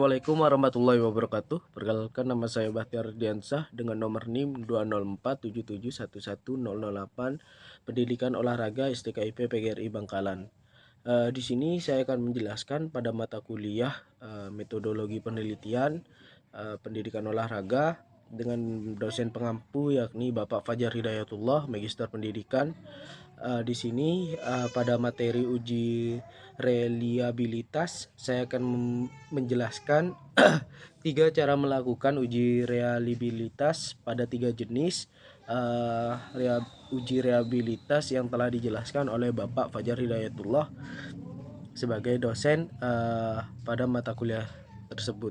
Assalamualaikum warahmatullahi wabarakatuh. Perkenalkan, nama saya Bahtiar Diansah dengan nomor NIM 20477111008, Pendidikan Olahraga STKIP PGRI Bangkalan. Di sini saya akan menjelaskan pada mata kuliah metodologi penelitian pendidikan olahraga dengan dosen pengampu yakni Bapak Fajar Hidayatullah, Magister Pendidikan. Di sini pada materi uji reliabilitas saya akan menjelaskan tiga cara melakukan uji reliabilitas pada tiga jenis uji reliabilitas yang telah dijelaskan oleh Bapak Fajar Hidayatullah sebagai dosen pada mata kuliah tersebut.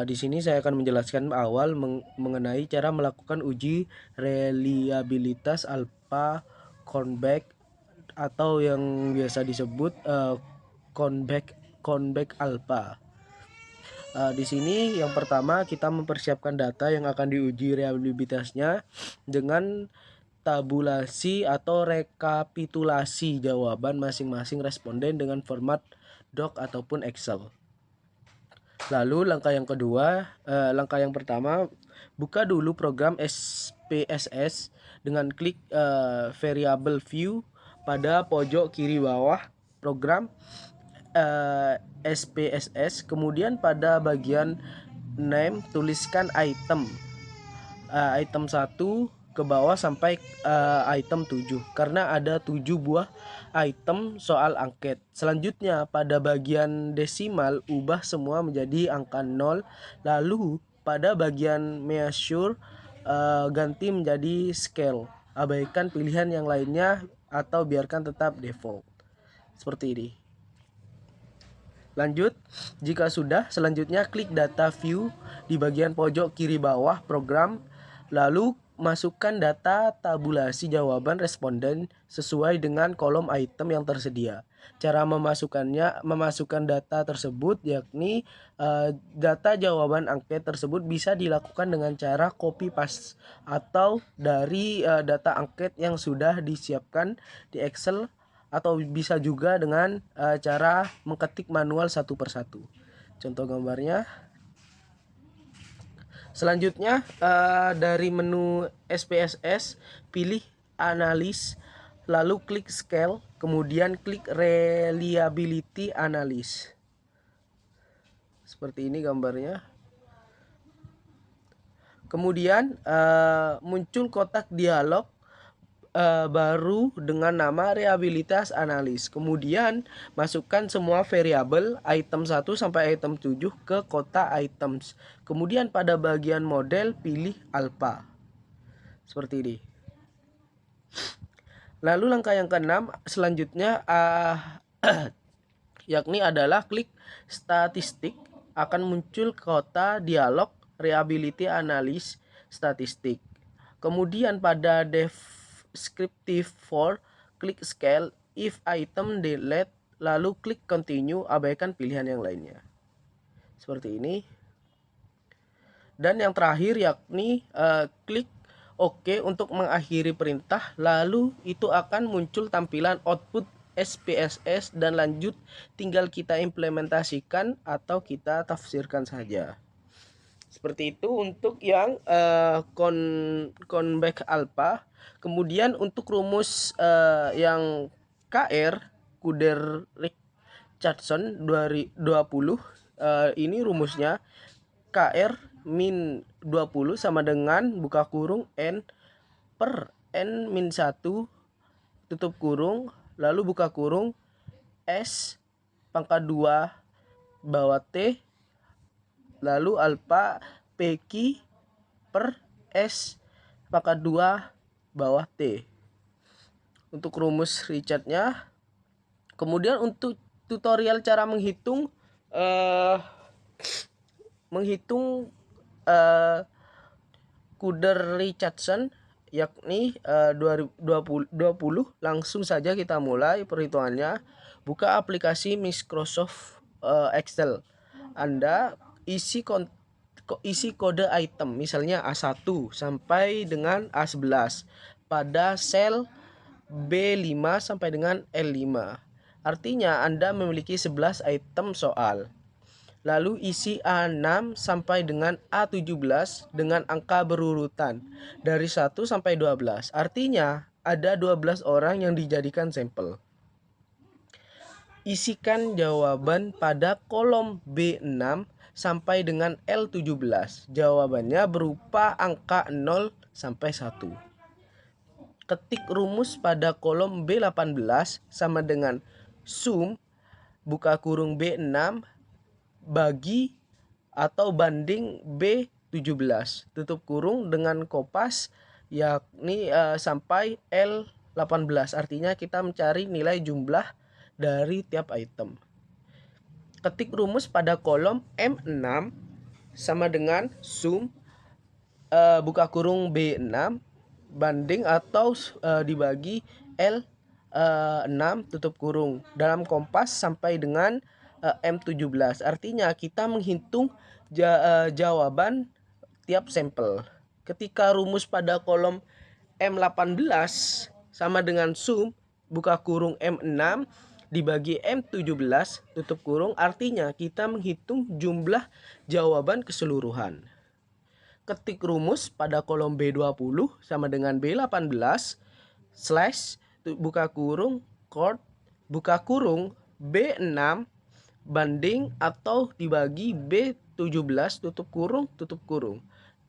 Di sini saya akan menjelaskan awal mengenai cara melakukan uji reliabilitas alpha convex atau yang biasa disebut convex alpha. Di sini yang pertama kita mempersiapkan data yang akan diuji reliabilitasnya dengan tabulasi atau rekapitulasi jawaban masing-masing responden dengan format doc ataupun Excel. Lalu langkah yang pertama, buka dulu program SPSS dengan klik variable view pada pojok kiri bawah program SPSS. Kemudian pada bagian name tuliskan item 1 ke bawah sampai item 7 karena ada 7 buah item soal angket. Selanjutnya pada bagian desimal ubah semua menjadi angka 0. Lalu pada bagian measure ganti menjadi scale. Abaikan pilihan yang lainnya atau biarkan tetap default. Seperti ini. Lanjut, jika sudah, selanjutnya klik data view di bagian pojok kiri bawah program. Lalu masukkan data tabulasi jawaban responden sesuai dengan kolom item yang tersedia. Cara memasukkan data tersebut yakni data jawaban angket tersebut bisa dilakukan dengan cara copy paste atau dari data angket yang sudah disiapkan di Excel, atau bisa juga dengan cara mengetik manual satu persatu. Contoh gambarnya. Selanjutnya dari menu SPSS pilih analis, lalu klik scale, kemudian klik reliability analysis. Seperti ini gambarnya. Kemudian muncul kotak dialog baru dengan nama reliabilitas analis. Kemudian masukkan semua variabel item 1 sampai item 7 ke kotak items. Kemudian pada bagian model pilih alpha. Seperti ini. Lalu langkah yang keenam selanjutnya yakni adalah klik statistik. Akan muncul kotak dialog reliability analysis statistik. Kemudian pada descriptive for klik scale, if item delete, lalu klik continue, abaikan pilihan yang lainnya. Seperti ini. Dan yang terakhir yakni klik OK untuk mengakhiri perintah, lalu itu akan muncul tampilan output SPSS dan lanjut tinggal kita implementasikan atau kita tafsirkan saja. Seperti itu untuk yang convex alpha. Kemudian untuk rumus yang KR Kuder-Richardson 20 ini rumusnya KR min 20 sama dengan buka kurung N per N min 1 tutup kurung lalu buka kurung S pangkat 2 bawah T lalu alpha PQ per S pangkat 2 bawah T untuk rumus Richardnya. Kemudian untuk tutorial cara menghitung Kuder-Richardson yakni 20, langsung saja kita mulai perhitungannya. Buka aplikasi Microsoft Excel. Anda isi kode item misalnya A1 sampai dengan A11 pada sel B5 sampai dengan L5. Artinya Anda memiliki 11 item soal. lalu isi A6 sampai dengan A17 dengan angka berurutan dari 1 sampai 12. Artinya ada 12 orang yang dijadikan sampel. Isikan jawaban pada kolom B6 sampai dengan L17. Jawabannya berupa angka 0 sampai 1. Ketik rumus pada kolom B18 sama dengan sum buka kurung B6 bagi atau banding B17 tutup kurung dengan kopas yakni sampai L18. Artinya kita mencari nilai jumlah dari tiap item. Ketik rumus pada kolom M6 sama dengan sum buka kurung B6 banding atau dibagi L6 tutup kurung dalam kompas sampai dengan M17. Artinya kita menghitung jawaban tiap sampel. Ketika rumus pada kolom M18 sama dengan sum buka kurung M6 dibagi M17 tutup kurung, artinya kita menghitung jumlah jawaban keseluruhan. Ketik rumus pada kolom B20 sama dengan B18 slash buka kurung chord buka kurung B6 banding atau dibagi B17 tutup kurung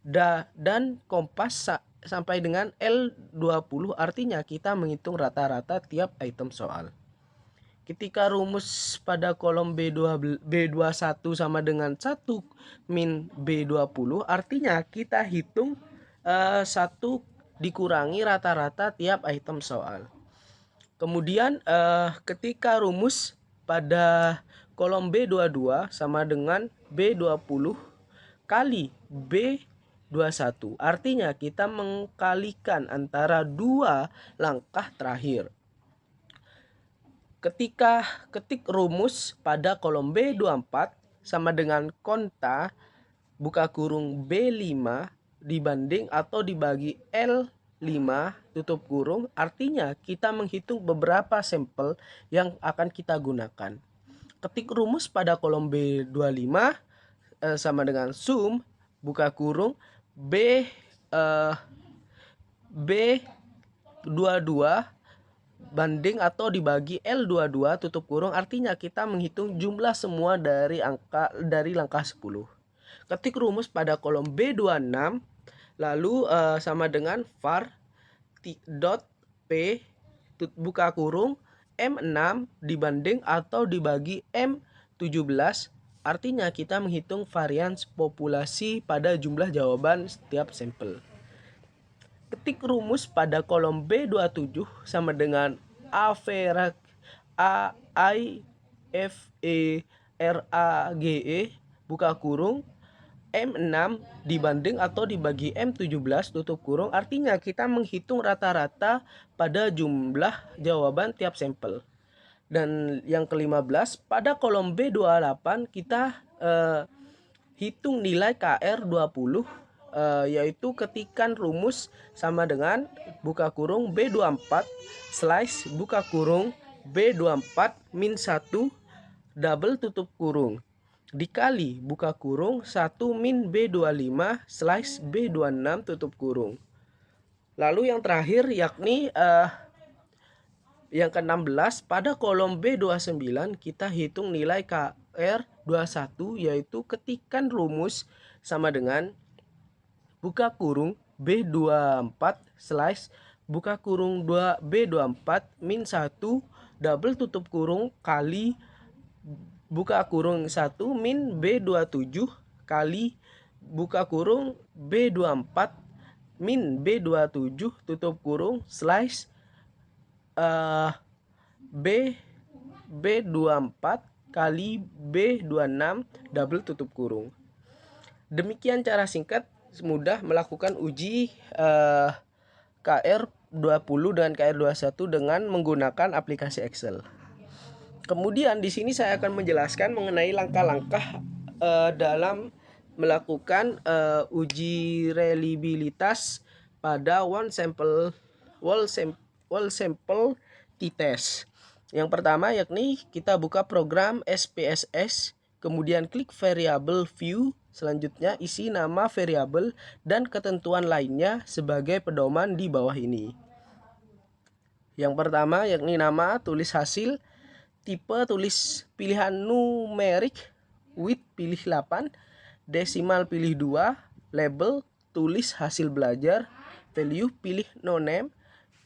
dan kompas sampai dengan L20. Artinya kita menghitung rata-rata tiap item soal. Ketika rumus pada kolom B21 sama dengan 1 min B20, artinya kita hitung 1 dikurangi rata-rata tiap item soal. Kemudian ketika rumus pada kolom B22 sama dengan B20 kali B21, artinya kita mengkalikan antara dua langkah terakhir. Ketika ketik rumus pada kolom B24 sama dengan konta buka kurung B5 dibanding atau dibagi L5 tutup kurung, artinya kita menghitung beberapa sampel yang akan kita gunakan. Ketik rumus pada kolom B25 sama dengan sum buka kurung B22 banding atau dibagi L22 tutup kurung, artinya kita menghitung jumlah semua dari langkah 10. Ketik rumus pada kolom B26 lalu sama dengan var dot p buka kurung M6 dibanding atau dibagi M17, artinya kita menghitung varians populasi pada jumlah jawaban setiap sampel. Ketik rumus pada kolom B27 sama dengan AIFERAGE buka kurung M6 dibanding atau dibagi M17 tutup kurung, artinya kita menghitung rata-rata pada jumlah jawaban tiap sampel. Dan yang ke-15 pada kolom B28 kita hitung nilai KR20 yaitu ketikan rumus sama dengan buka kurung B24 slash buka kurung B24 min 1 double tutup kurung dikali buka kurung 1 min B25 slash B26 tutup kurung. Lalu yang terakhir yakni yang ke-16 pada kolom B29 kita hitung nilai KR21 yaitu ketikan rumus sama dengan buka kurung B24 slash buka kurung 2 B24 min 1 double tutup kurung kali buka kurung 1 min B27 kali buka kurung B24 min B27 tutup kurung slash B24 kali B26 double tutup kurung. Demikian cara singkat mudah melakukan uji KR20 dan KR21 dengan menggunakan aplikasi Excel. Kemudian di sini saya akan menjelaskan mengenai langkah-langkah dalam melakukan uji reliabilitas pada wall sample t-test. Yang pertama yakni kita buka program SPSS, kemudian klik variable view. Selanjutnya isi nama variabel dan ketentuan lainnya sebagai pedoman di bawah ini. Yang pertama yakni nama, tulis hasil, tipe tulis pilihan numerik, width pilih 8, desimal pilih 2, label tulis hasil belajar, value pilih no name,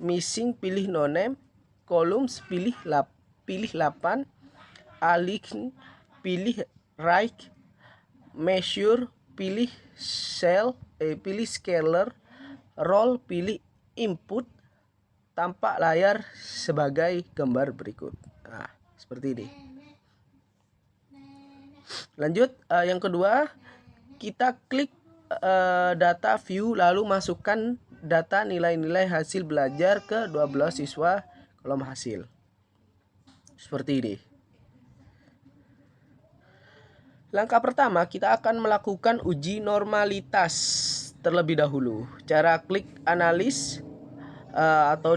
missing pilih no name, columns pilih 8, align pilih right, measure pilih pilih scalar, role pilih input, tampak layar sebagai gambar berikut. Nah, seperti ini. Lanjut, yang kedua, kita klik data view lalu masukkan data nilai-nilai hasil belajar ke 12 siswa kolom hasil. Seperti ini. Langkah pertama, kita akan melakukan uji normalitas terlebih dahulu. Cara klik analis atau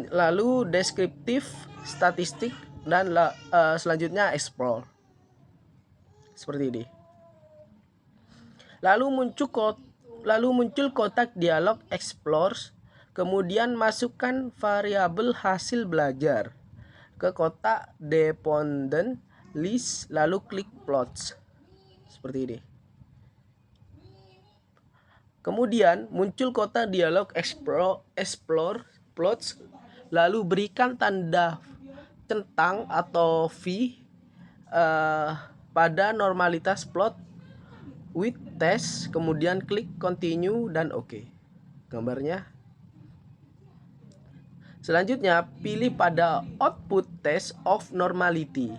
lalu deskriptif, statistik, dan selanjutnya explore. Seperti ini. Lalu muncul kotak dialog explore, kemudian masukkan variabel hasil belajar ke kotak dependent list, lalu klik plots. Seperti ini. Kemudian muncul kotak dialog explore plots, lalu berikan tanda centang atau V pada normalitas plot with test, kemudian klik continue dan OK. Gambarnya. Selanjutnya pilih pada output test of normality.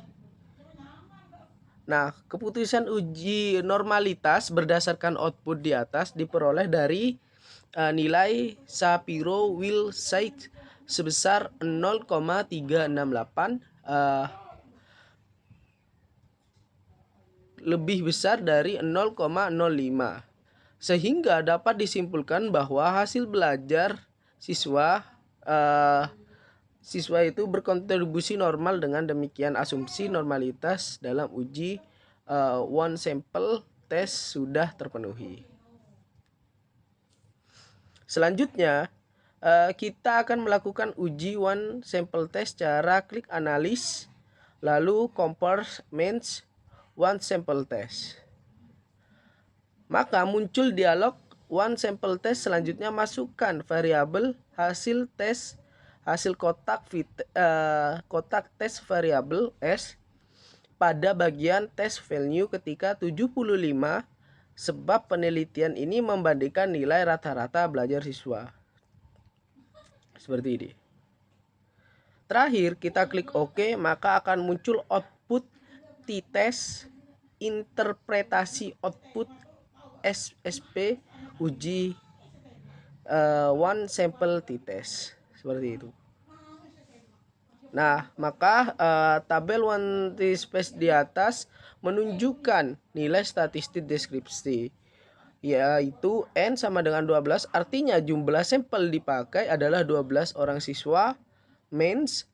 Nah, keputusan uji normalitas berdasarkan output di atas diperoleh dari nilai Shapiro-Wills sebesar 0,368 lebih besar dari 0,05, sehingga dapat disimpulkan bahwa hasil belajar siswa itu berkontribusi normal. Dengan demikian asumsi normalitas dalam uji one sample test sudah terpenuhi. Selanjutnya kita akan melakukan uji one sample test. Cara klik analis lalu compartments one sample test. Maka muncul dialog one sample test. Selanjutnya masukkan variabel hasil tes, hasil kotak tes variabel S pada bagian test value ketika 75, sebab penelitian ini membandingkan nilai rata-rata belajar siswa. Seperti ini. Terakhir kita klik OK, maka akan muncul output t-test, interpretasi output SP uji one sample t-test. Seperti itu. Nah, maka tabel one t-space di atas menunjukkan nilai statistik deskripsi, yaitu N sama dengan 12, artinya jumlah sampel dipakai adalah 12 orang siswa, means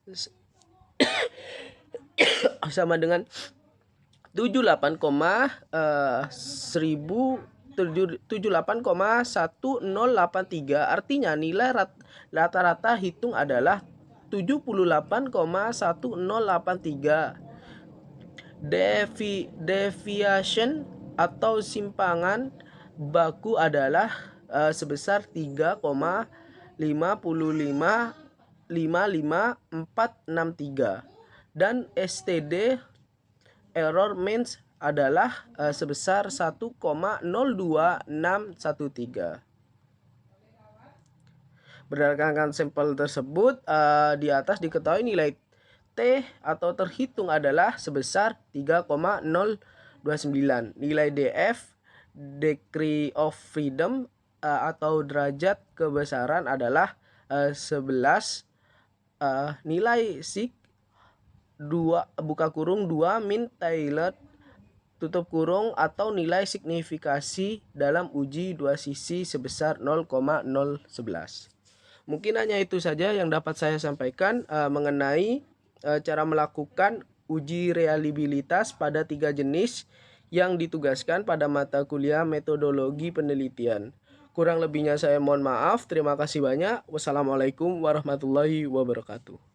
sama dengan 78,1083, artinya nilai rata-rata hitung adalah 78,1083. Deviation atau simpangan baku adalah sebesar 3,5555463 dan STD error means adalah sebesar 1,02613. Berdasarkan sampel tersebut, di atas diketahui nilai T atau terhitung adalah sebesar 3,029. Nilai DF, degree of freedom atau derajat kebesaran adalah 11. Nilai SIG 2 buka kurung 2 min Taylor tutup kurung atau nilai signifikasi dalam uji dua sisi sebesar 0,011. Mungkin hanya itu saja yang dapat saya sampaikan mengenai cara melakukan uji reliabilitas pada 3 jenis yang ditugaskan pada mata kuliah metodologi penelitian. Kurang lebihnya saya mohon maaf. Terima kasih banyak. Wassalamualaikum warahmatullahi wabarakatuh.